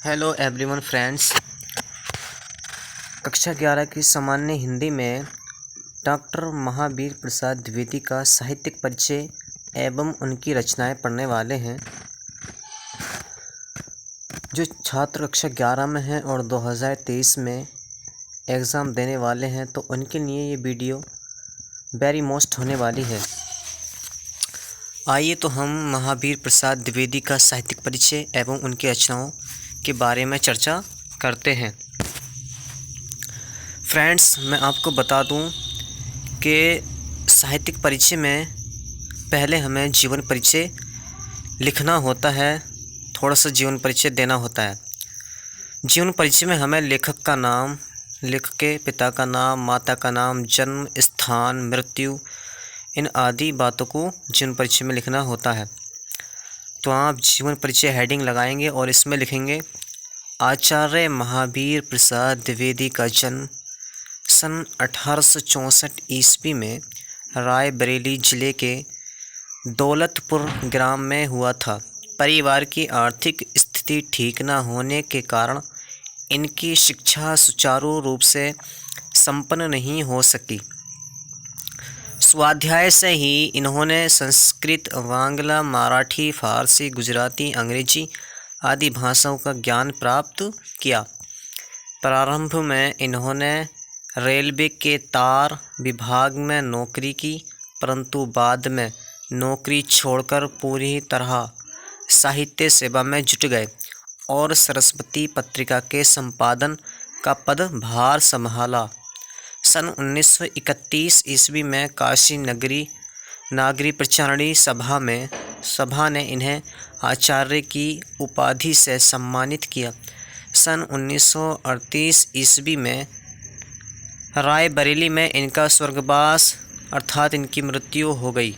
Hello everyone friends. कक्षा 11 की सामान्य हिंदी में डॉक्टर महावीर प्रसाद द्विवेदी का साहित्यिक परिचय एवं उनकी रचनाएं पढ़ने वाले हैं। जो छात्र कक्षा 11 में हैं और 2023 में एग्ज़ाम देने वाले हैं तो उनके लिए ये वीडियो वेरी मोस्ट होने वाली है। आइए तो हम महावीर प्रसाद द्विवेदी का साहित्यिक परिचय एवं उनकी रचनाओं के बारे में चर्चा करते हैं। फ्रेंड्स, मैं आपको बता दूं कि साहित्यिक परिचय में पहले हमें जीवन परिचय लिखना होता है, थोड़ा सा जीवन परिचय देना होता है। जीवन परिचय में हमें लेखक का नाम, लेखक के पिता का नाम, माता का नाम, जन्म स्थान, मृत्यु, इन आदि बातों को जीवन परिचय में लिखना होता है। तो आप जीवन परिचय हेडिंग लगाएंगे और इसमें लिखेंगे आचार्य महावीर प्रसाद द्विवेदी का जन्म सन 1864 ईस्वी में रायबरेली ज़िले के दौलतपुर ग्राम में हुआ था। परिवार की आर्थिक स्थिति ठीक न होने के कारण इनकी शिक्षा सुचारू रूप से संपन्न नहीं हो सकी। स्वाध्याय से ही इन्होंने संस्कृत, बांग्ला, मराठी, फारसी, गुजराती, अंग्रेजी आदि भाषाओं का ज्ञान प्राप्त किया। प्रारंभ में इन्होंने रेलवे के तार विभाग में नौकरी की, परंतु बाद में नौकरी छोड़कर पूरी तरह साहित्य सेवा में जुट गए और सरस्वती पत्रिका के संपादन का पदभार संभाला। सन 1931 ईस्वी में काशी नागरी प्रचारणी सभा ने इन्हें आचार्य की उपाधि से सम्मानित किया। सन 1938 ईस्वी में रायबरेली में इनका स्वर्गवास अर्थात इनकी मृत्यु हो गई।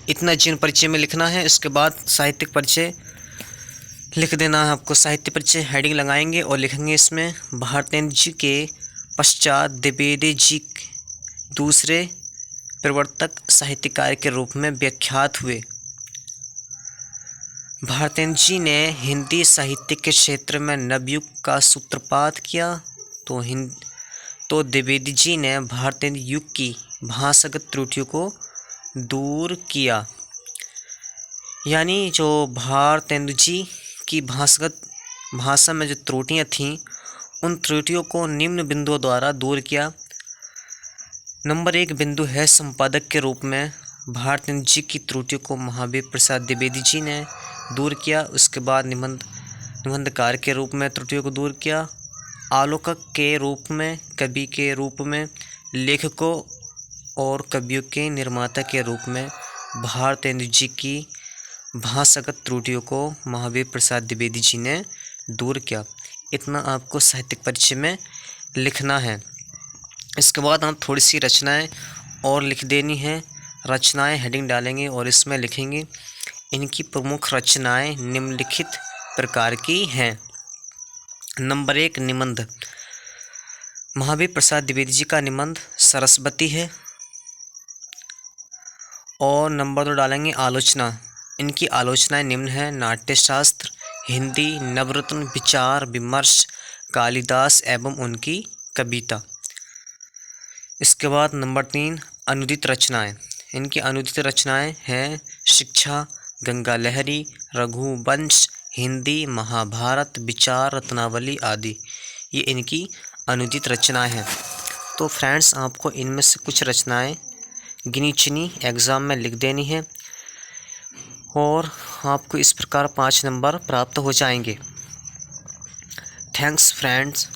इतना जीवन परिचय में लिखना है। इसके बाद साहित्यिक परिचय लिख देना है आपको। साहित्य परिचय हेडिंग लगाएंगे और लिखेंगे इसमें भारतेंद्र जी के पश्चात द्विवेदी जी दूसरे प्रवर्तक साहित्यकार के रूप में विख्यात हुए। भारतेंद्र जी ने हिंदी साहित्य के क्षेत्र में नवयुग का सूत्रपात किया तो द्विवेदी जी ने भारतेंद्र युग की भाषागत त्रुटियों को दूर किया। यानी जो भारतेंद्र जी की भाषा में जो त्रुटियां थीं, उन त्रुटियों को निम्न बिंदुओं द्वारा दूर किया। नंबर 1 बिंदु है संपादक के रूप में भारतेंद्र जी की त्रुटियों को महावीर प्रसाद द्विवेदी जी ने दूर किया। उसके बाद निबंधकार के रूप में त्रुटियों को दूर किया। आलोकक के रूप में, कवि के रूप में, लेखकों और कवियों के निर्माता के रूप में भारतेंद्र जी की भाषागत त्रुटियों को महावीर प्रसाद द्विवेदी जी ने दूर किया। इतना आपको साहित्यिक परिचय में लिखना है। इसके बाद हम थोड़ी सी रचनाएं और लिख देनी है। रचनाएं हेडिंग डालेंगे और इसमें लिखेंगे इनकी प्रमुख रचनाएं निम्नलिखित प्रकार की हैं। नंबर 1 निबंध। महावीर प्रसाद द्विवेदी जी का निबंध सरस्वती है। और नंबर 2 डालेंगे आलोचना। इनकी आलोचनाएं निम्न है: नाट्यशास्त्र, हिंदी, नवरत्न, विचार विमर्श, कालिदास एवं उनकी कविता। इसके बाद नंबर 3 अनुदित रचनाएं। इनकी अनुदित रचनाएं हैं शिक्षा, गंगा लहरी, रघुवंश, हिंदी, महाभारत, विचार, रत्नावली आदि। ये इनकी अनुदित रचनाएं हैं। तो फ्रेंड्स, आपको इनमें से कुछ रचनाएं गिनी चुनी एग्ज़ाम में लिख देनी है और आपको इस प्रकार 5 नंबर प्राप्त हो जाएंगे। Thanks friends.